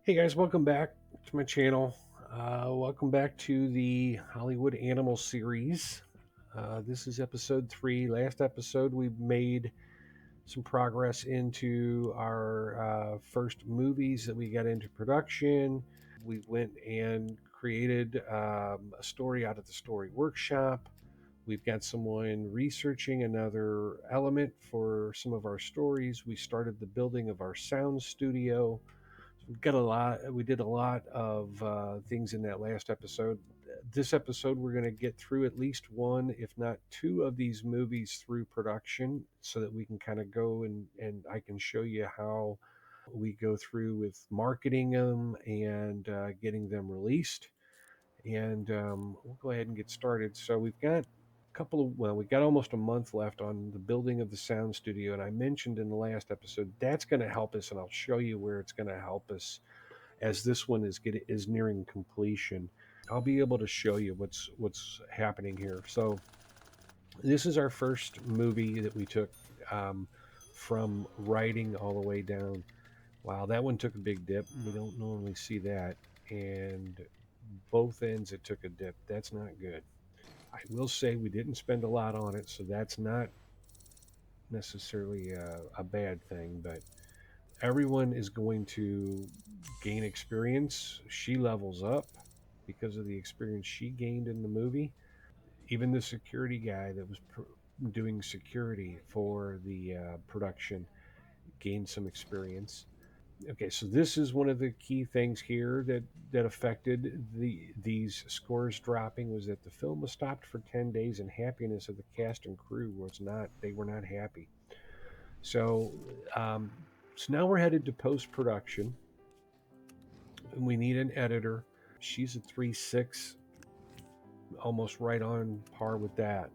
Hey guys, welcome back to my channel. Welcome back to the Hollywood Animal series. This is episode 3. Last episode, we made some progress into our first movies that we got into production. We went and created a story out of the story workshop. We've got someone researching another element for some of our stories. We started the building of our sound studio. We've got a lot. We did a lot of things in that last episode. This episode, we're going to get through at least one, if not two, of these movies through production, so that we can kind of go and I can show you how we go through with marketing them and getting them released. And we'll go ahead and get started. So we've got we got almost a month left on the building of the sound studio, and I mentioned in the last episode that's going to help us, and I'll show you where it's going to help us as this one is nearing completion. I'll be able to show you what's happening here. So this is our first movie that we took um, from writing all the way down. Wow, that one took a big dip. We don't normally see that, and both ends it took a dip. That's not good. I will say we didn't spend a lot on it, so that's not necessarily a bad thing, but everyone is going to gain experience. She levels up because of the experience she gained in the movie. Even the security guy that was doing security for the production gained some experience. Okay, so this is one of the key things here that affected these scores dropping was that the film was stopped for 10 days and happiness of the cast and crew was not they were not happy. So um, so now we're headed to post production and we need an editor. She's a 3.6, almost right on par with that,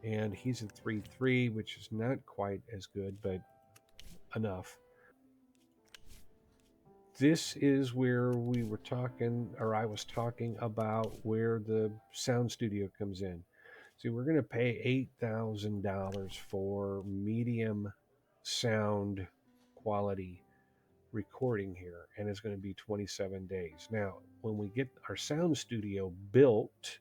and he's a 3.3, which is not quite as good but enough. This is where we were talking, or I was talking about where the sound studio comes in. See, we're going to pay $8,000 for medium sound quality recording here, and it's going to be 27 days. Now, when we get our sound studio built,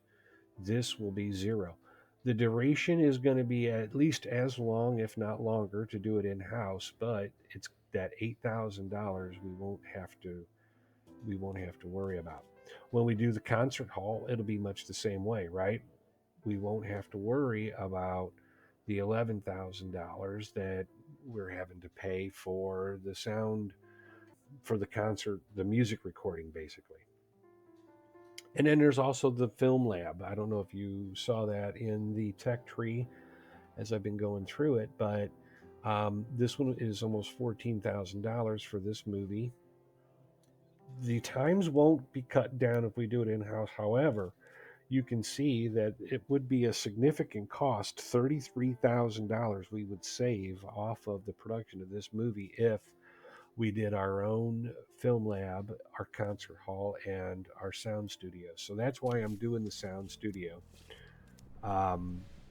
this will be zero. The duration is going to be at least as long, if not longer, to do it in house, but it's that $8,000 we won't have to worry about. When we do the concert hall, it'll be much the same way, right? We won't have to worry about the $11,000 that we're having to pay for the sound for the concert, the music recording, basically. And then there's also the film lab. I don't know if you saw that in the tech tree as I've been going through it, but this one is almost $14,000 for this movie. The times won't be cut down if we do it in house. However, you can see that it would be a significant cost, $33,000 we would save off of the production of this movie if we did our own film lab, our concert hall, and our sound studio. So that's why I'm doing the sound studio.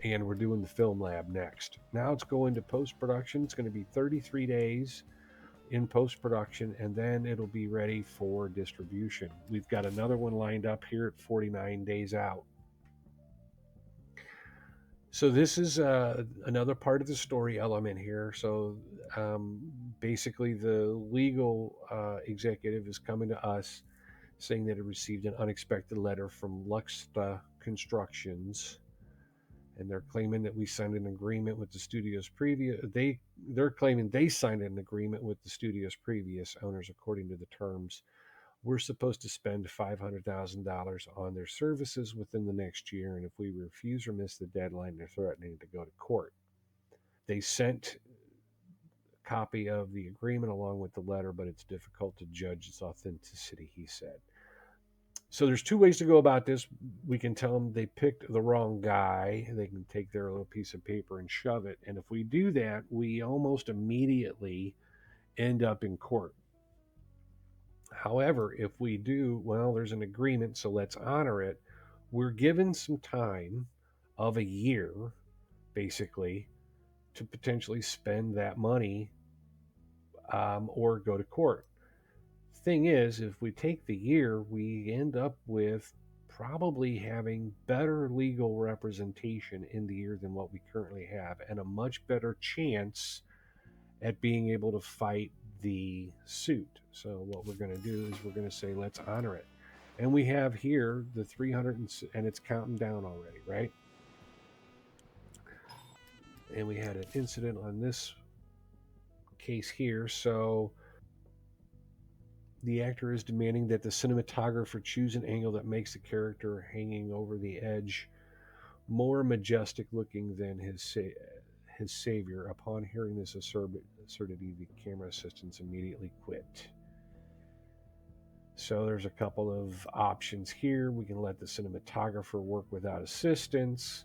And we're doing the film lab next. Now it's going to post production. It's going to be 33 days in post production, and then it'll be ready for distribution. We've got another one lined up here at 49 days out. So this is another part of the story element here. So basically, the legal executive is coming to us saying that it received an unexpected letter from Luxta Constructions, and they're claiming that we signed an agreement with the studio's previous. They're claiming they signed an agreement with the studio's previous owners according to the terms. We're supposed to spend $500,000 on their services within the next year, and if we refuse or miss the deadline, they're threatening to go to court. They sent a copy of the agreement along with the letter, but it's difficult to judge its authenticity, he said. So there's two ways to go about this. We can tell them they picked the wrong guy. They can take their little piece of paper and shove it. And if we do that, we almost immediately end up in court. However, if we do, well, there's an agreement, so let's honor it. We're given some time of a year, basically, to potentially spend that money or go to court. Thing is, if we take the year, we end up with probably having better legal representation in the year than what we currently have, and a much better chance at being able to fight the suit. So, what we're going to do is we're going to say, let's honor it. And we have here the 300, and it's counting down already, right? And we had an incident on this case here. So, the actor is demanding that the cinematographer choose an angle that makes the character hanging over the edge more majestic looking than his savior. Upon hearing this absurdity, the camera assistants immediately quit. So there's a couple of options here. We can let the cinematographer work without assistance,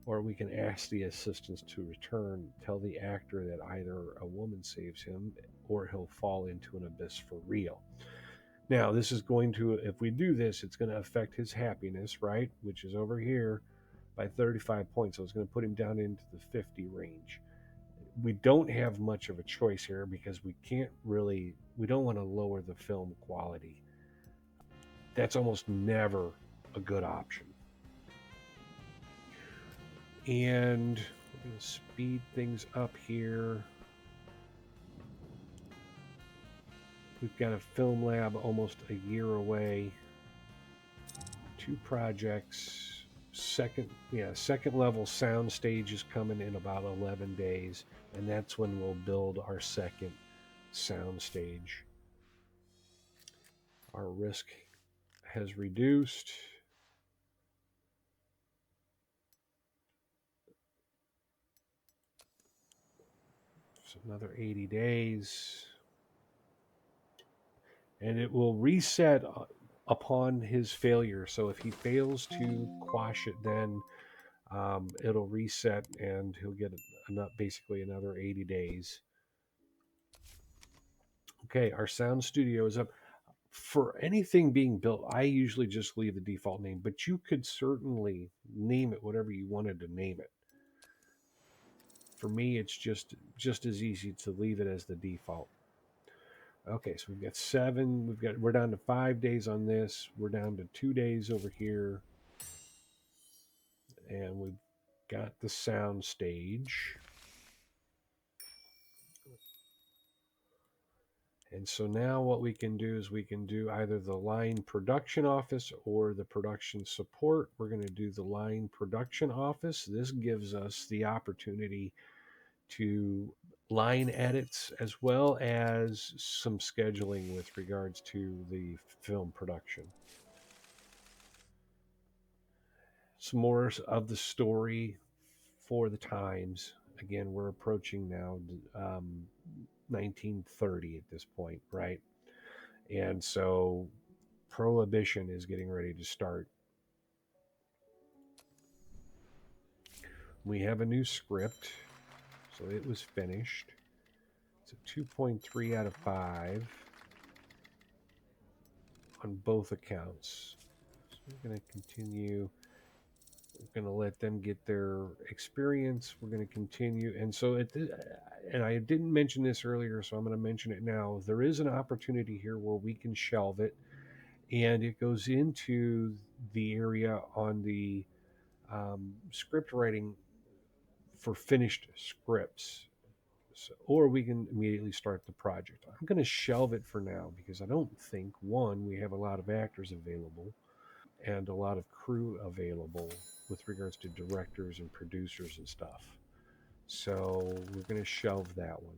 or we can ask the assistants to return, tell the actor that either a woman saves him or he'll fall into an abyss for real. Now, this is going to, if we do this, it's going to affect his happiness, right? Which is over here by 35 points. So it's going to put him down into the 50 range. We don't have much of a choice here because we can't really, we don't want to lower the film quality. That's almost never a good option. And we're going to speed things up here. We've got a film lab almost a year away. 2 projects. Second level Soundstage is coming in about 11 days, and that's when we'll build our second Soundstage. Our risk has reduced. So another 80 days. And it will reset upon his failure. So if he fails to quash it, then it'll reset and he'll get basically another 80 days. Okay, our sound studio is up. For anything being built, I usually just leave the default name, but you could certainly name it whatever you wanted to name it. For me, it's just as easy to leave it as the default. Okay, so we've got 7. We're down to 5 days on this. We're down to 2 days over here, and we've got the sound stage. And so now what we can do is we can do either the line production office or the production support. We're going to do the line production office. This gives us the opportunity to line edits as well as some scheduling with regards to the film production. Some more of the story for the times. Again, we're approaching now 1930 at this point, right? And so Prohibition is getting ready to start. We have a new script, so it was finished. It's a 2.3 out of 5 on both accounts. So we're going to continue. We're going to let them get their experience. We're going to continue. And so, and I didn't mention this earlier, so I'm going to mention it now. There is an opportunity here where we can shelve it, and it goes into the area on the script writing for finished scripts. So, or we can immediately start the project. I'm going to shelve it for now because I don't think, one, we have a lot of actors available and a lot of crew available with regards to directors and producers and stuff. So we're going to shelve that one.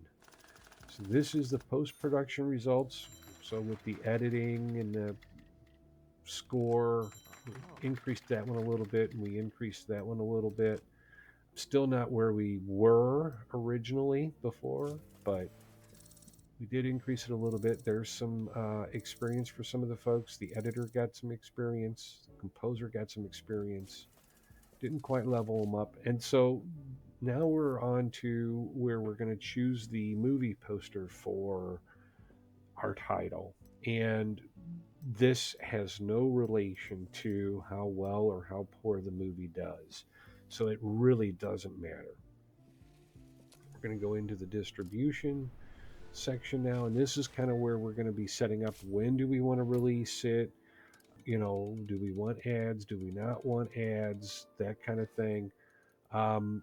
So this is the post-production results. So with the editing and the score, we increased that one a little bit, and we increased that one a little bit. Still not where we were originally before, but we did increase it a little bit. There's some experience for some of the folks. The editor got some experience. The composer got some experience. Didn't quite level them up. And so now we're on to where we're going to choose the movie poster for our title. And this has no relation to how well or how poor the movie does. So it really doesn't matter. We're going to go into the distribution. section now, and this is kind of where we're going to be setting up when do we want to release it. Do we want ads? Do we not want ads? That kind of thing. Um,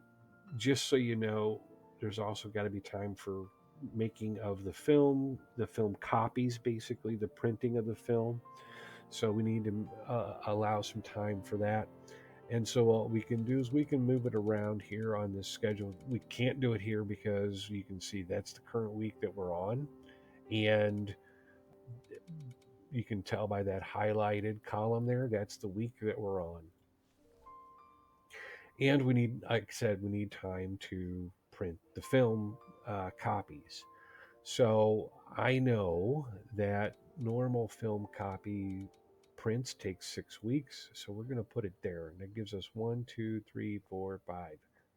just so you know, there's also got to be time for making of the film copies, basically the printing of the film. So we need to allow some time for that. And so what we can do is we can move it around here on this schedule. We can't do it here because you can see that's the current week that we're on. And you can tell by that highlighted column there, that's the week that we're on. And we need, like I said, we need time to print the film copies. So I know that normal film copy prints take 6 weeks. So we're going to put it there. And that gives us 1, 2, 3, 4, 5,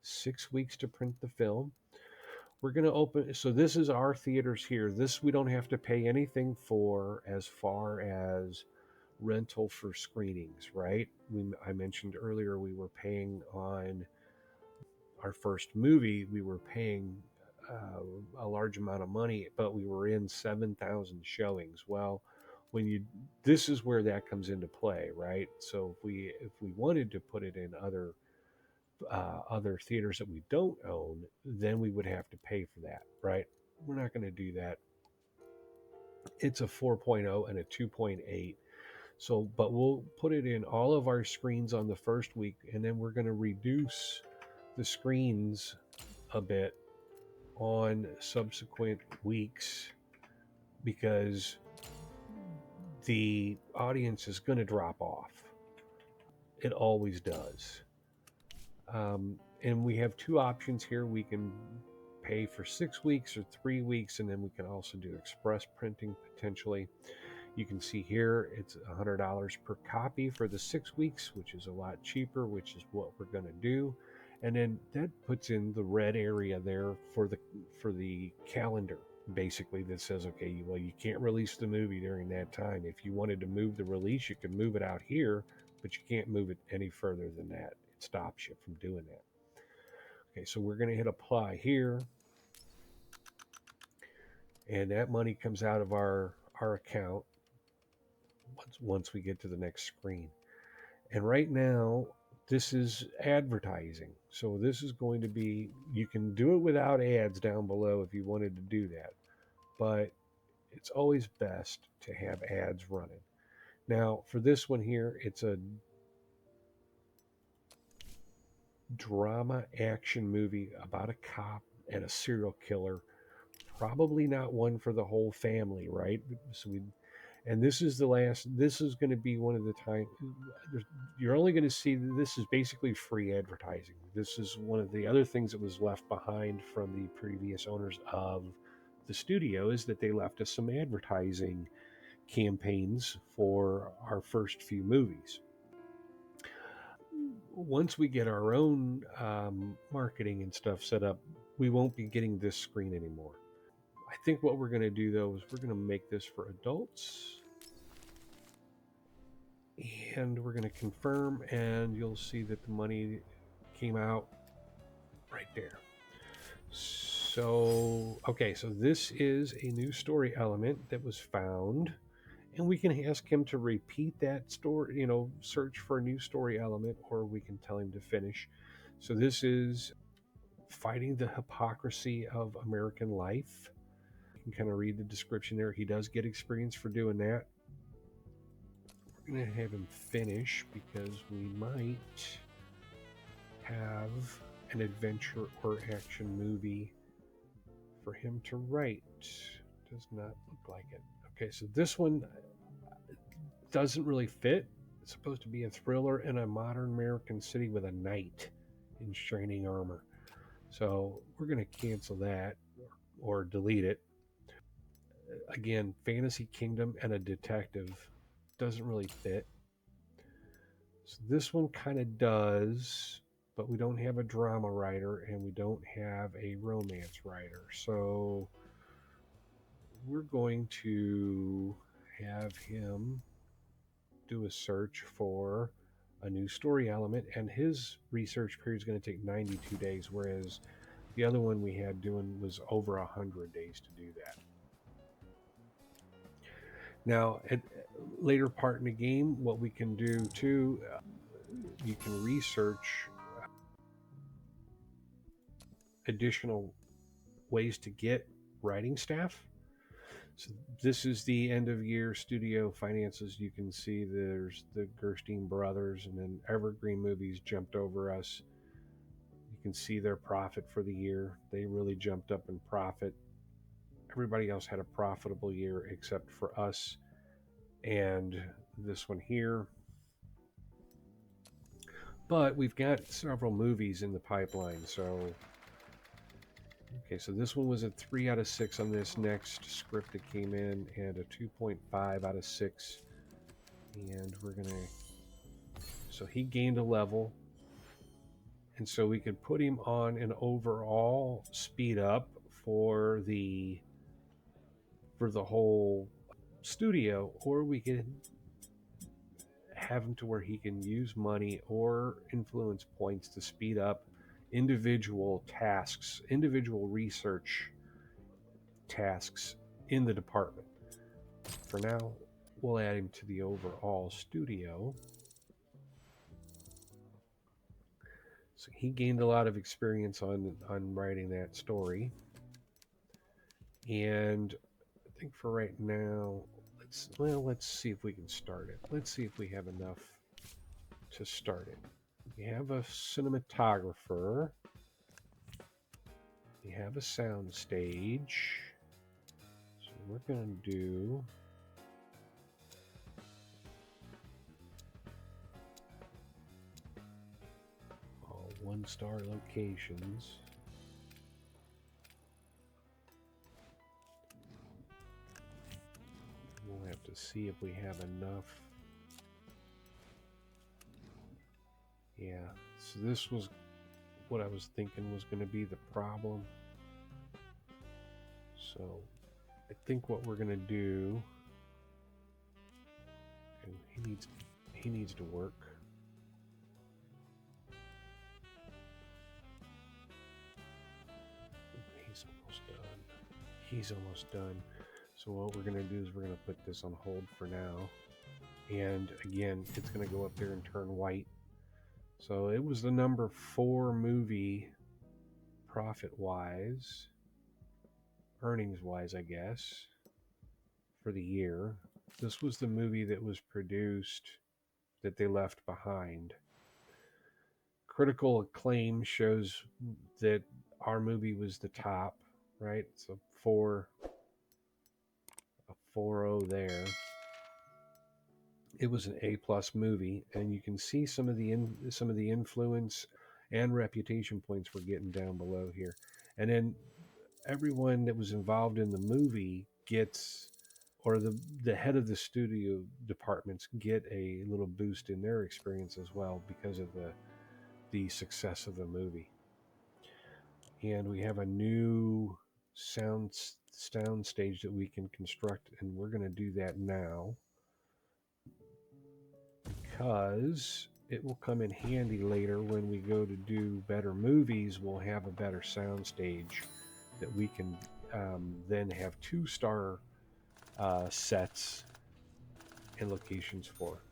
6 weeks to print the film. We're going to open. So this is our theaters here. This we don't have to pay anything for as far as rental for screenings, right? I mentioned earlier we were paying on our first movie, we were paying a large amount of money, but we were in 7,000 showings. Well, when you this is where that comes into play, right? So if we wanted to put it in other theaters that we don't own, then we would have to pay for that, right? We're not going to do that. It's a 4.0 and a 2.8. So, but we'll put it in all of our screens on the first week, and then we're going to reduce the screens a bit on subsequent weeks because the audience is going to drop off. It always does. And we have two options here. We can pay for 6 weeks or 3 weeks, and then we can also do express printing potentially. You can see here it's $100 per copy for the 6 weeks, which is a lot cheaper, which is what we're going to do. And then that puts in the red area there for the calendar, basically, that says, okay, well, you can't release the movie during that time. If you wanted to move the release, you could move it out here, but you can't move it any further than that. It stops you from doing that. Okay, so we're going to hit apply here, and that money comes out of our account once we get to the next screen. And right now, this is advertising. So this is going to be, you can do it without ads down below if you wanted to do that. But it's always best to have ads running. Now, for this one here, it's a drama action movie about a cop and a serial killer. Probably not one for the whole family, right? So we and this is the last, this is going to be one of the time you're only going to see, this is basically free advertising. This is one of the other things that was left behind from the previous owners of the studio, is that they left us some advertising campaigns for our first few movies. Once we get our own marketing and stuff set up, we won't be getting this screen anymore. I think what we're going to do though is we're going to make this for adults, and we're going to confirm, and you'll see that the money came out right there. So, okay, so this is a new story element that was found, and we can ask him to repeat that story, search for a new story element, or we can tell him to finish. So, this is fighting the hypocrisy of American life. You can kind of read the description there. He does get experience for doing that. We're going to have him finish because we might have an adventure or action movie for him to write. Does not look like it. Okay, so this one doesn't really fit. It's supposed to be a thriller in a modern American city with a knight in shining armor. So we're going to cancel that or delete it. Again, Fantasy Kingdom and a detective doesn't really fit. So this one kind of does, but we don't have a drama writer and we don't have a romance writer. So we're going to have him do a search for a new story element, and his research period is going to take 92 days, whereas The other one we had doing was over 100 days to do that. Now, at later part in the game, what we can do too, you can research additional ways to get writing staff. So this is the end of year studio finances. You can see there's the Gerstein brothers, and then Evergreen Movies jumped over us. You can see their profit for the year. They really jumped up in profit. Everybody else had a profitable year except for us and this one here. But we've got several movies in the pipeline, so okay, so this one was a 3 out of 6 on this next script that came in, and a 2.5 out of 6. And we're gonna, so he gained a level, and so we could put him on an overall speed up for the whole studio, or we could have him to where he can use money or influence points to speed up individual tasks, individual research tasks in the department. For now, we'll add him to the overall studio. So he gained a lot of experience on writing that story. And I think for right now, let's see if we can start it. Let's see if we have enough to start it. We have a cinematographer. We have a soundstage. So we're going to do all 1-star locations. We'll have to see if we have enough. Yeah, so this was what I was thinking was going to be the problem. So I think what we're going to do, and he needs to work. He's almost done. So what we're going to do is we're going to put this on hold for now. And again, it's going to go up there and turn white. So it was the number 4 movie profit-wise, earnings-wise, I guess, for the year. This was the movie that was produced that they left behind. Critical acclaim shows that our movie was the top, right? So a 4.0 there. It was an A+ movie, and you can see some of the influence and reputation points we're getting down below here. And then everyone that was involved in the movie gets, or the head of the studio departments get a little boost in their experience as well because of the success of the movie. And we have a new soundstage that we can construct, and we're going to do that now because it will come in handy later when we go to do better movies. We'll have a better soundstage that we can then have 2-star sets and locations for.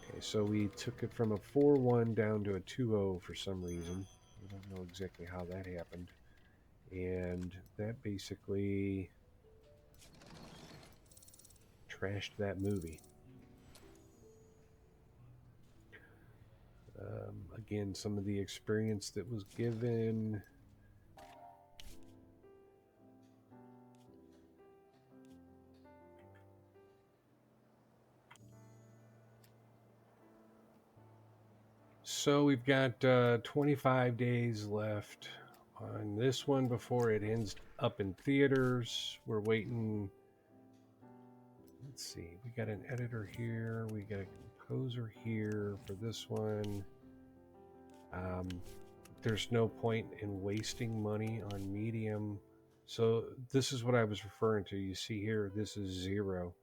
Okay, so we took it from a 4.1 down to a 2.0 for some reason. I don't know exactly how that happened. And that basically trashed that movie. Again, some of the experience that was given. So we've got 25 days left on this one before it ends up in theaters. We're waiting. Let's see. We got an editor here. We got a composer here for this one. There's no point in wasting money on medium. So this is what I was referring to. You see here, this is 0.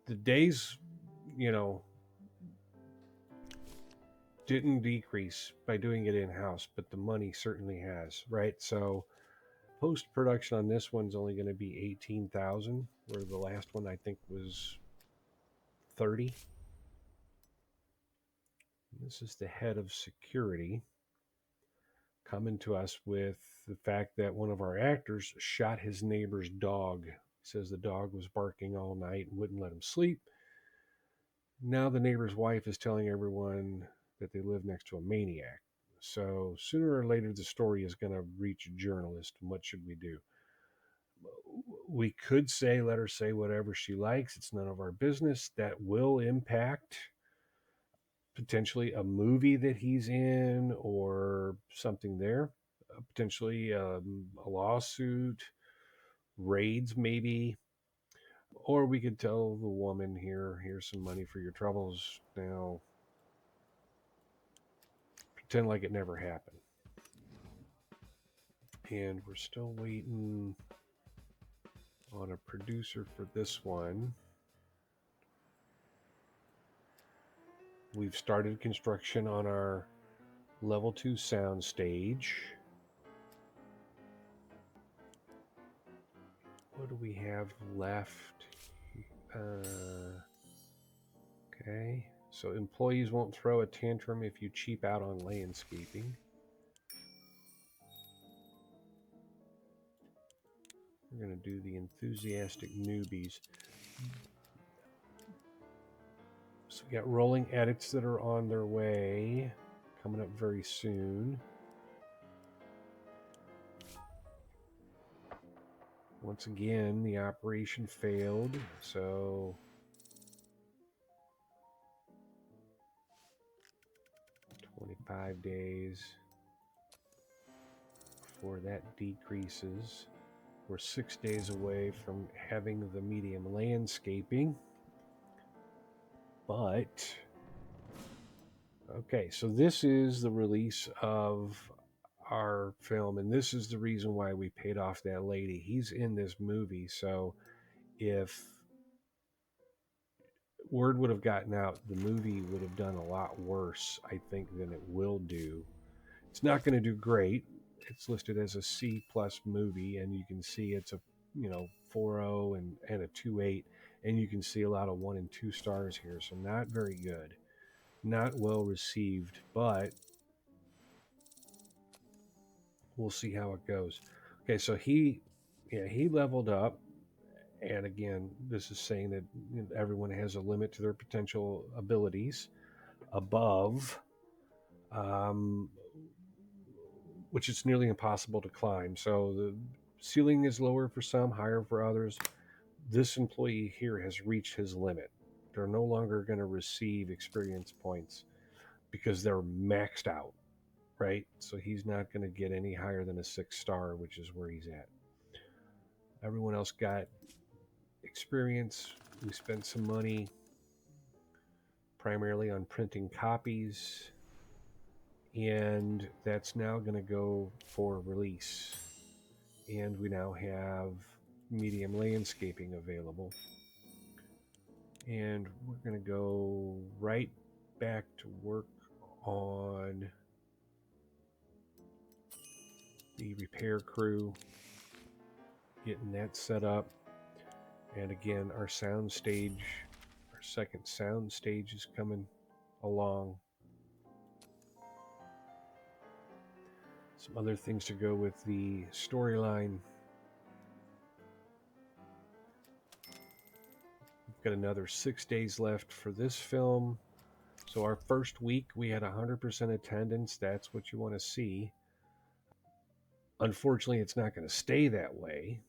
The days, didn't decrease by doing it in-house, but the money certainly has, right? So post-production on this one's only going to be 18,000, where the last one I think was 30. This is the head of security coming to us with the fact that one of our actors shot his neighbor's dog. He says the dog was barking all night and wouldn't let him sleep. Now the neighbor's wife is telling everyone that they live next to a maniac. So sooner or later, the story is going to reach a journalist. And what should we do? We could say, let her say whatever she likes. It's none of our business. That will impact potentially a movie that he's in or something there. Potentially a lawsuit, raids maybe. Or we could tell the woman, here's some money for your troubles. Now, pretend like it never happened. And we're still waiting on a producer for this one. We've started construction on our level 2 soundstage. What do we have left? Okay, so employees won't throw a tantrum if you cheap out on landscaping. We're going to do the enthusiastic newbies. So we got rolling edits that are on their way, coming up very soon. Once again, the operation failed, so 25 days before that decreases. We're 6 days away from having the medium landscaping. But, okay, so this is the release of our film, and this is the reason why we paid off that lady. He's in this movie, so if word would have gotten out, the movie would have done a lot worse, I think, than it will do. It's not going to do great. It's listed as a C plus movie, and you can see it's a 4.0 and a 2.8, and you can see a lot of 1 and 2 stars here. So not very good, not well received, but we'll see how it goes. Okay, so he leveled up, and again, this is saying that everyone has a limit to their potential abilities above. Which is nearly impossible to climb. So the ceiling is lower for some, higher for others. This employee here has reached his limit. They're no longer going to receive experience points because they're maxed out, right? So he's not going to get any higher than a 6 star, which is where he's at. Everyone else got experience. We spent some money primarily on printing copies, and that's now going to go for release. And we now have medium landscaping available. And we're going to go right back to work on the repair crew, getting that set up. And again, our soundstage, our second soundstage is coming along. Some other things to go with the storyline. We've got another 6 days left for this film. So our first week, we had 100% attendance. That's what you want to see. Unfortunately, it's not going to stay that way.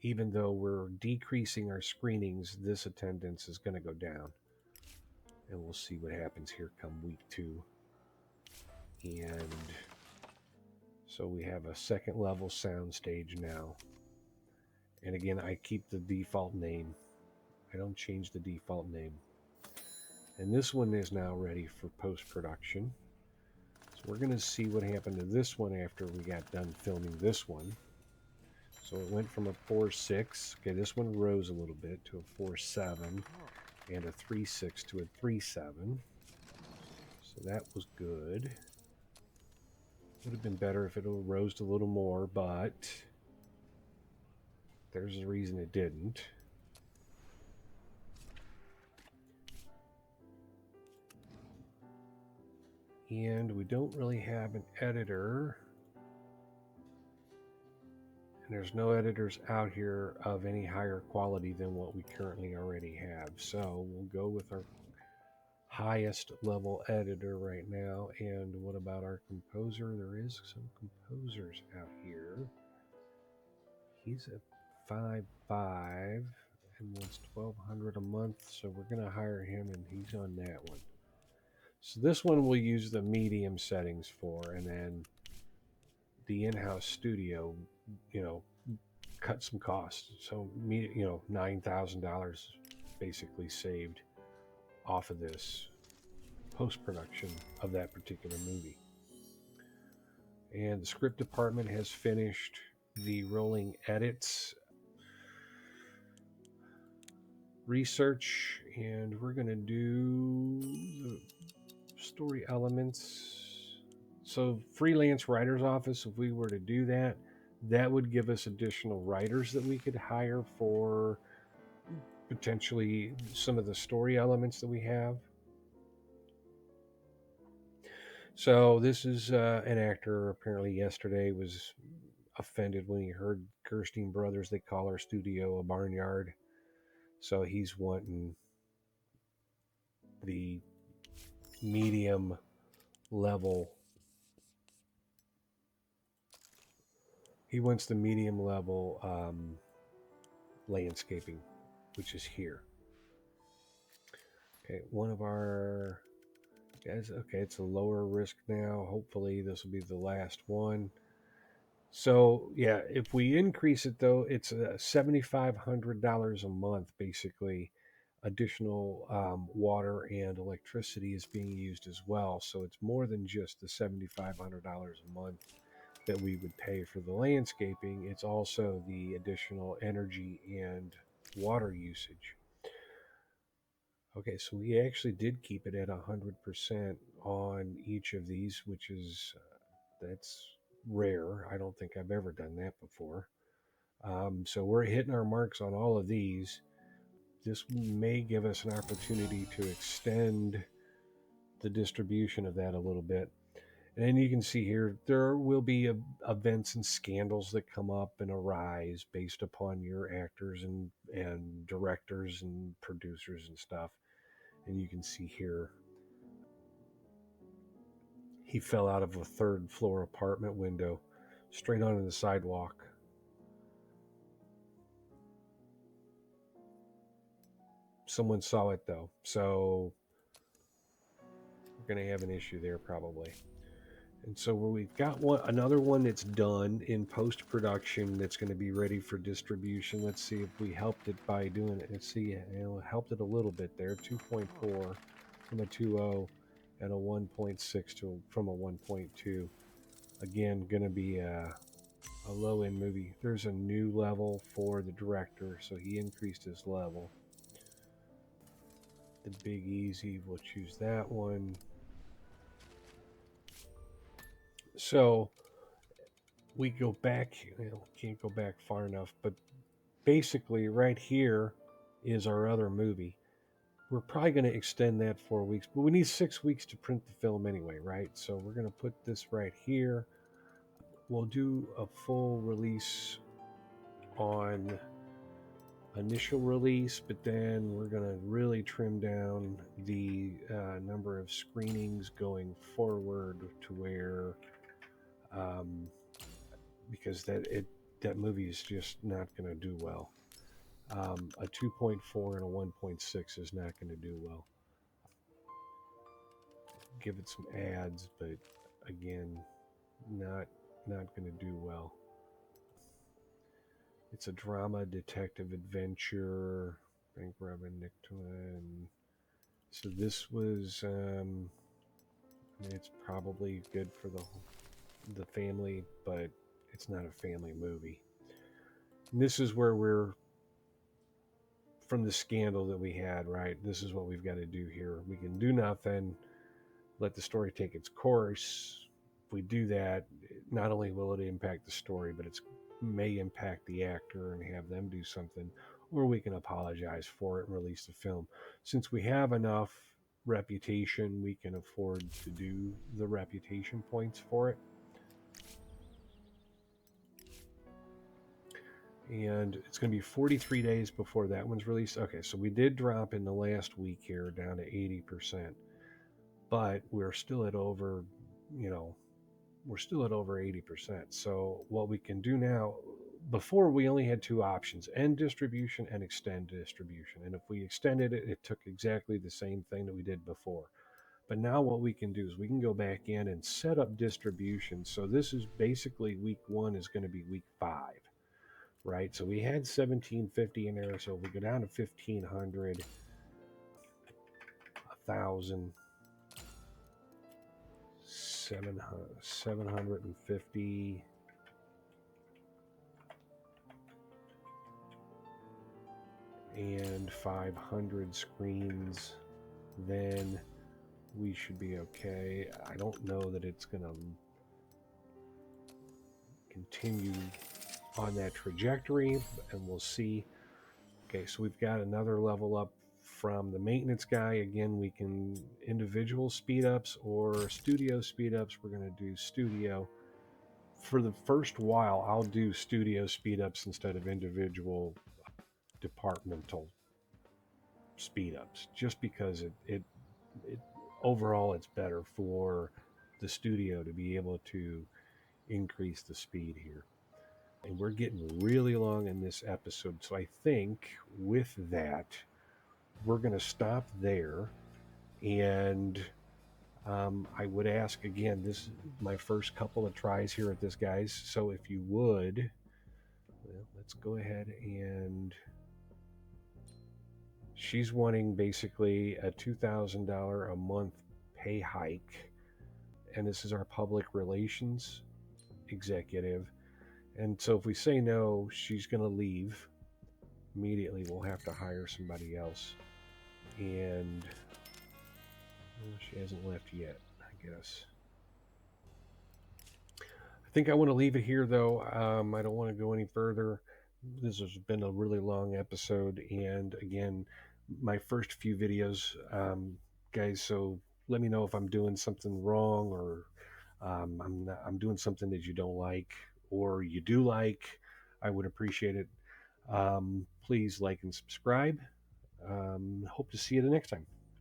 Even though we're decreasing our screenings, this attendance is going to go down. And we'll see what happens here come week 2. And so we have a second level soundstage now. And again, I keep the default name. I don't change the default name. And this one is now ready for post-production. So we're going to see what happened to this one after we got done filming this one. So it went from a 4.6. Okay, this one rose a little bit to a 4.7 and a 3.6 to a 3.7. So that was good. Would have been better if it rose a little more, but there's a reason it didn't. And we don't really have an editor. And there's no editors out here of any higher quality than what we currently already have. So we'll go with our highest level editor right now. And what about our composer? There is some composers out here. He's at 5.5 and wants 1,200 a month, so we're going to hire him, and he's on that one. So this one we'll use the medium settings for, and then the in-house studio, cut some costs. So $9,000 basically saved off of this post-production of that particular movie. And the script department has finished the rolling edits research, and we're going to do the story elements. So freelance writer's office, if we were to do that, that would give us additional writers that we could hire for potentially some of the story elements that we have. So this is an actor apparently yesterday was offended when he heard Gerstein Brothers, they call our studio a barnyard. So he's wanting the medium level. He wants the medium level landscaping, which is here. Okay, one of our guys, okay, it's a lower risk now. Hopefully this will be the last one. So yeah, if we increase it though, it's $7,500 a month basically. Additional water and electricity is being used as well. So it's more than just the $7,500 a month that we would pay for the landscaping. It's also the additional energy and water usage. Okay, so we actually did keep it at 100% on each of these, which is that's rare. I don't think I've ever done that before. So we're hitting our marks on all of these. This may give us an opportunity to extend the distribution of that a little bit. And then you can see here, there will be events and scandals that come up and arise based upon your actors and directors and producers and stuff. And you can see here, he fell out of a third floor apartment window straight onto the sidewalk. Someone saw it though, so we're going to have an issue there probably. And so we've got another one that's done in post-production that's going to be ready for distribution. Let's see if we helped it by doing it. Let's see, helped it a little bit there. 2.4 from a 2.0 and a 1.6 from a 1.2. Again, going to be a low-end movie. There's a new level for the director, so he increased his level. The Big Easy, we'll choose that one. So we go back, can't go back far enough, but basically right here is our other movie. We're probably going to extend that 4 weeks, but we need 6 weeks to print the film anyway, right? So we're going to put this right here. We'll do a full release on initial release, but then we're going to really trim down the number of screenings going forward to where because that movie is just not going to do well. A 2.4 and a 1.6 is not going to do well. Give it some ads, but again, not going to do well. It's a drama, detective, adventure. Bank robbery, Nick Twin. So this was. It's probably good for the family, but it's not a family movie. And this is where we're from the scandal that we had, right? This is what we've got to do here. We can do nothing. let the story take its course. If we do that, not only will it impact the story, but it may impact the actor and have them do something, or we can apologize for it and release the film. Since we have enough reputation, we can afford to do the reputation points for it. And it's going to be 43 days before that one's released. Okay, so we did drop in the last week here down to 80%, but we're still at over, we're still at over 80%. So what we can do now, before we only had two options: end distribution and extend distribution. And if we extended it, it took exactly the same thing that we did before. But now what we can do is we can go back in and set up distribution. So this is basically week one is going to be week 5, right? So we had 1750 in there. So if we go down to 1500, 1000, 750, and 500 screens, then we should be okay. I don't know that it's going to continue on that trajectory, and we'll see. Okay, so we've got another level up from the maintenance guy. Again, we can individual speed ups or studio speed ups. We're going to do studio. For the first while, I'll do studio speed ups instead of individual departmental speed ups, just because it overall it's better for the studio to be able to increase the speed here. And we're getting really long in this episode, so I think with that we're going to stop there. And I would ask again, this is my first couple of tries here at this, guys, so if you would, well, let's go ahead. And she's wanting basically a $2,000 a month pay hike, and this is our public relations executive. And so if we say no, she's going to leave immediately. We'll have to hire somebody else. And well, she hasn't left yet, I guess. I think I want to leave it here, though. I don't want to go any further. This has been a really long episode. And again, my first few videos, guys, so let me know if I'm doing something wrong, or I'm doing something that you don't like or you do like. I would appreciate it. Please like and subscribe. Hope to see you the next time.